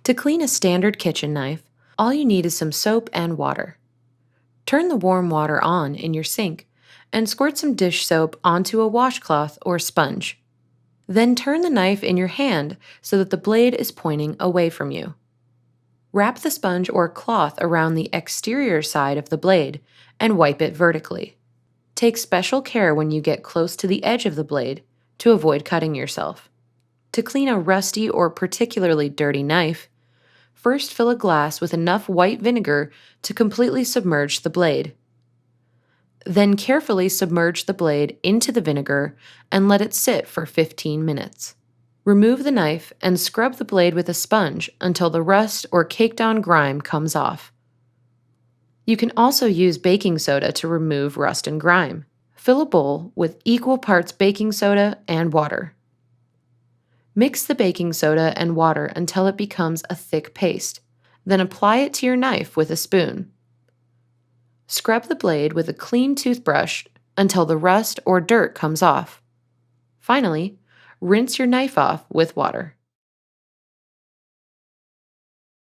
To clean a standard kitchen knife, all you need is some soap and water. Turn the warm water on in your sink and squirt some dish soap onto a washcloth or sponge. Then turn the knife in your hand so that the blade is pointing away from you. Wrap the sponge or cloth around the exterior side of the blade and wipe it vertically. Take special care when you get close to the edge of the blade to avoid cutting yourself. To clean a rusty or particularly dirty knife, first fill a glass with enough white vinegar to completely submerge the blade. Then carefully submerge the blade into the vinegar and let it sit for 15 minutes. Remove the knife and scrub the blade with a sponge until the rust or caked-on grime comes off. You can also use baking soda to remove rust and grime. Fill a bowl with equal parts baking soda and water. Mix the baking soda and water until it becomes a thick paste. Then apply it to your knife with a spoon. Scrub the blade with a clean toothbrush until the rust or dirt comes off. Finally, rinse your knife off with water.